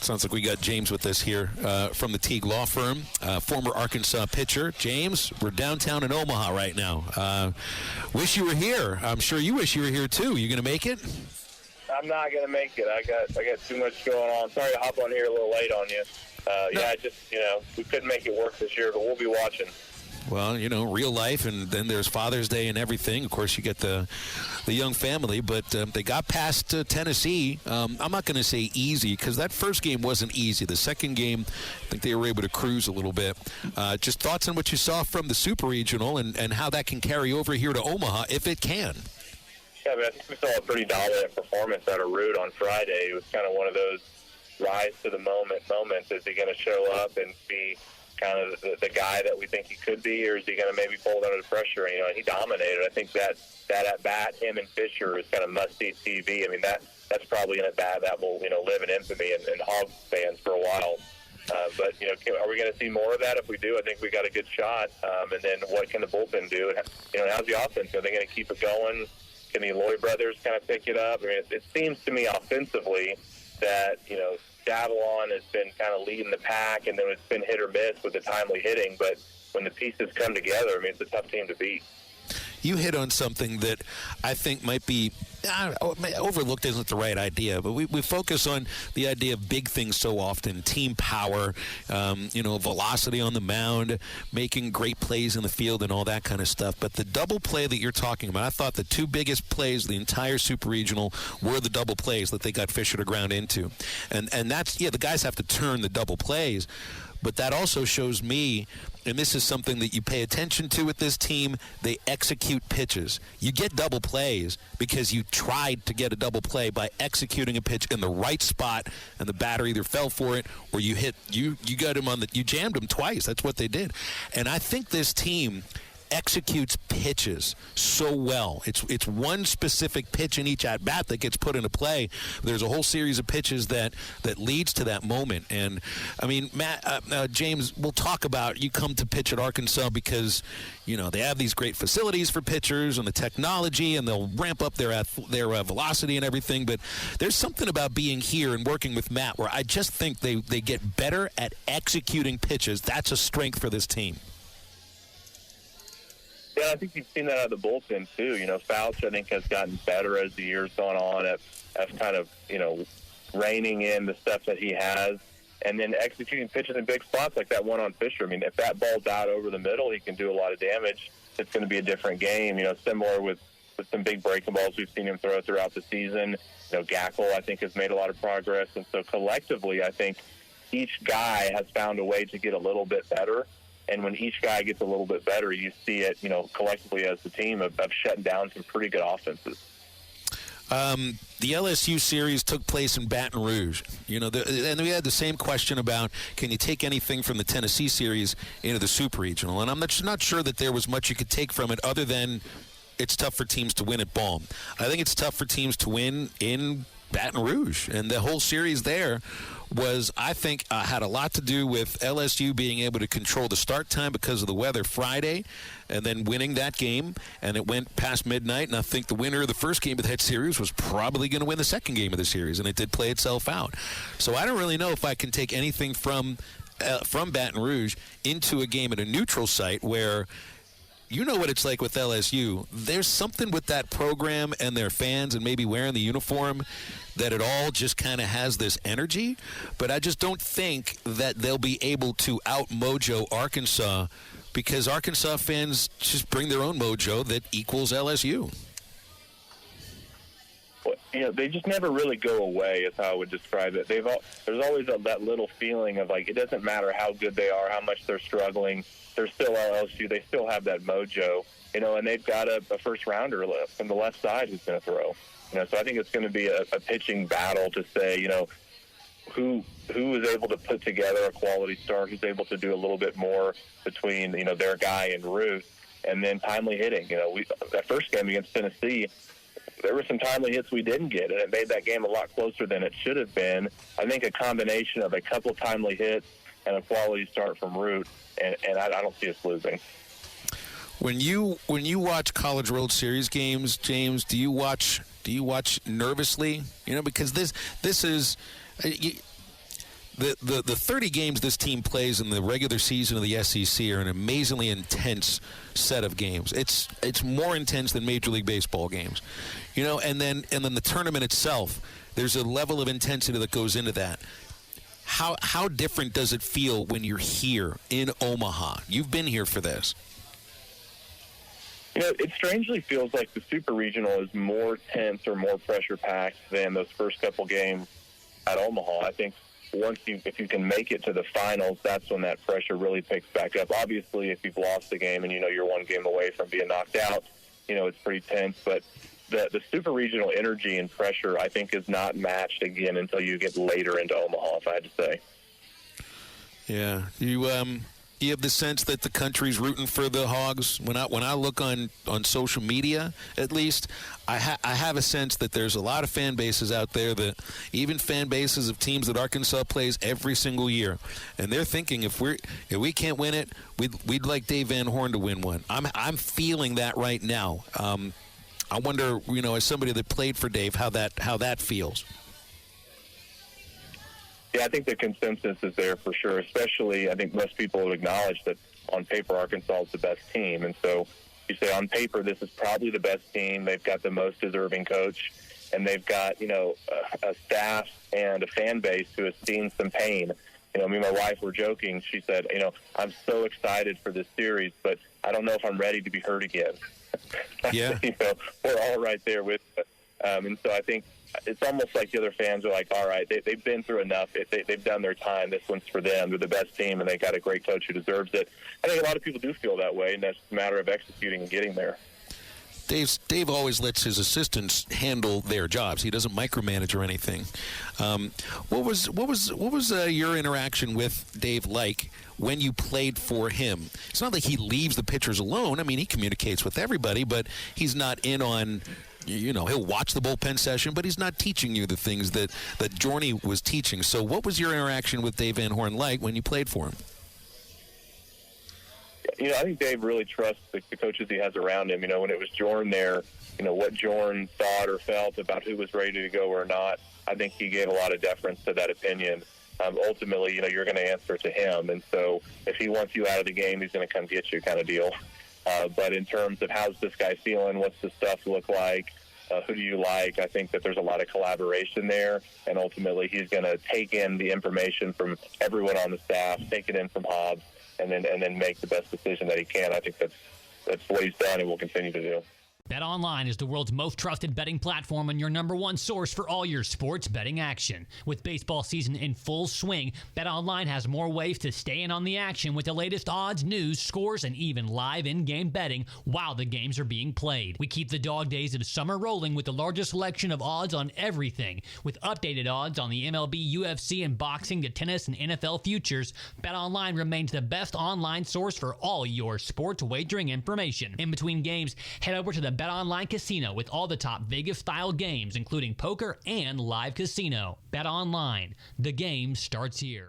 Sounds like we got James with us here from the Teague Law Firm, former Arkansas pitcher. James, we're downtown in Omaha right now. Wish you were here. I'm sure you wish you were here, too. You going to make it? I'm not going to make it. I got too much going on. Sorry to hop on here a little late on you. Yeah, we couldn't make it work this year, but we'll be watching. Well, real life, and then there's Father's Day and everything. Of course, you get the young family, but they got past Tennessee. I'm not going to say easy because that first game wasn't easy. The second game, I think they were able to cruise a little bit. Just thoughts on what you saw from the Super Regional and how that can carry over here to Omaha, if it can. Yeah, I think we saw a pretty dominant performance out of Root on Friday. It was kind of one of those rise to the moments. Is he going to show up and be kind of the guy that we think he could be, or is he going to maybe fold under the pressure? And he dominated. I think that at bat, him and Fisher is kind of must-see TV. I mean, that's probably an at bat that will live in infamy and Hogs fans for a while. But are we going to see more of that? If we do, I think we got a good shot. And then what can the bullpen do? And how's the offense? Are they going to keep it going? Can the Loy brothers kind of pick it up? I mean, it seems to me offensively that Davalon has been kind of leading the pack, and then it's been hit or miss with the timely hitting. But when the pieces come together, I mean, it's a tough team to beat. You hit on something that I think might be overlooked isn't the right idea, but we focus on the idea of big things so often, team power, velocity on the mound, making great plays in the field and all that kind of stuff. But the double play that you're talking about, I thought the two biggest plays of the entire Super Regional were the double plays that they got Fisher to ground into. And that's, the guys have to turn the double plays. But that also shows me, and this is something that you pay attention to with this team, they execute pitches. You get double plays because you tried to get a double play by executing a pitch in the right spot, and the batter either fell for it or you got him you jammed him twice. That's what they did. And I think this team executes pitches so well. It's one specific pitch in each at bat that gets put into play. There's a whole series of pitches that leads to that moment. And I mean, Matt, James, we'll talk about you come to pitch at Arkansas because they have these great facilities for pitchers and the technology, and they'll ramp up their velocity and everything. But there's something about being here and working with Matt where I just think they get better at executing pitches. That's a strength for this team. Yeah, I think you've seen that out of the bullpen, too. Fouch, I think, has gotten better as the year's gone on at kind of, reining in the stuff that he has and then executing pitches in big spots like that one on Fisher. I mean, if that ball's out over the middle, he can do a lot of damage. It's going to be a different game, similar with some big breaking balls we've seen him throw throughout the season. Gackle, I think, has made a lot of progress. And so collectively, I think each guy has found a way to get a little bit better. And when each guy gets a little bit better, you see it, collectively as the team of shutting down some pretty good offenses. The LSU series took place in Baton Rouge. And we had the same question about can you take anything from the Tennessee series into the Super Regional? And I'm not sure that there was much you could take from it other than it's tough for teams to win at Baum. I think it's tough for teams to win in Baton Rouge. And the whole series there was, I think, had a lot to do with LSU being able to control the start time because of the weather Friday and then winning that game. And it went past midnight, and I think the winner of the first game of that series was probably going to win the second game of the series, and it did play itself out. So I don't really know if I can take anything from Baton Rouge into a game at a neutral site where you know what it's like with LSU. There's something with that program and their fans and maybe wearing the uniform that it all just kind of has this energy. But I just don't think that they'll be able to out-mojo Arkansas because Arkansas fans just bring their own mojo that equals LSU. Well, they just never really go away is how I would describe it. There's always that little feeling of like it doesn't matter how good they are, how much they're struggling. They're still LSU. They still have that mojo, and they've got a first-rounder from the left side who's going to throw. So I think it's going to be a pitching battle to say, who is able to put together a quality start, who's able to do a little bit more between, their guy and Ruth, and then timely hitting. That first game against Tennessee, there were some timely hits we didn't get, and it made that game a lot closer than it should have been. I think a combination of a couple timely hits and a quality start from Root, and I don't see us losing. When you watch College World Series games, James, do you watch nervously? Because this is the 30 games this team plays in the regular season of the SEC are an amazingly intense set of games. It's more intense than Major League Baseball games, and then the tournament itself. There's a level of intensity that goes into that. How different does it feel when you're here in Omaha? You've been here for this. It strangely feels like the Super Regional is more tense or more pressure-packed than those first couple games at Omaha. I think if you can make it to the finals, that's when that pressure really picks back up. Obviously, if you've lost the game and you're one game away from being knocked out, it's pretty tense. But the Super Regional energy and pressure, I think, is not matched again until you get later into Omaha, if I had to say. Yeah. You have the sense that the country's rooting for the Hogs. When I look on social media, at least, I have a sense that there's a lot of fan bases out there, that even fan bases of teams that Arkansas plays every single year, and they're thinking if we can't win it, we'd like Dave Van Horn to win one. I'm feeling that right now. I wonder, as somebody that played for Dave, how that feels. Yeah, I think the consensus is there for sure, especially I think most people would acknowledge that on paper Arkansas is the best team. And so you say on paper this is probably the best team. They've got the most deserving coach, and they've got, a staff and a fan base who has seen some pain. Me and my wife were joking. She said, I'm so excited for this series, but I don't know if I'm ready to be hurt again. Yeah. We're all right there with it. And so I think it's almost like the other fans are like, all right, they've been through enough. They've done their time. This one's for them. They're the best team, and they got a great coach who deserves it. I think a lot of people do feel that way, and that's a matter of executing and getting there. Dave always lets his assistants handle their jobs. He doesn't micromanage or anything. What was your interaction with Dave like when you played for him? It's not like he leaves the pitchers alone. I mean, he communicates with everybody, but he's not in on. He'll watch the bullpen session, but he's not teaching you the things that Journey was teaching. So what was your interaction with Dave Van Horn like when you played for him? I think Dave really trusts the coaches he has around him. When it was Jorn there, what Jorn thought or felt about who was ready to go or not, I think he gave a lot of deference to that opinion. Ultimately, you're going to answer to him. And so if he wants you out of the game, he's going to come get you kind of deal. But in terms of how's this guy feeling, what's the stuff look like, who do you like, I think that there's a lot of collaboration there. And ultimately, he's going to take in the information from everyone on the staff, take it in from Hobbs, and then make the best decision that he can. I think that's what he's done and will continue to do. BetOnline is the world's most trusted betting platform and your number one source for all your sports betting action. With baseball season in full swing, BetOnline has more ways to stay in on the action with the latest odds, news, scores, and even live in-game betting while the games are being played. We keep the dog days of summer rolling with the largest selection of odds on everything. With updated odds on the MLB, UFC, and boxing to tennis and NFL futures, BetOnline remains the best online source for all your sports wagering information. In between games, head over to the BetOnline Casino with all the top Vegas-style games, including poker and live casino. BetOnline, the game starts here.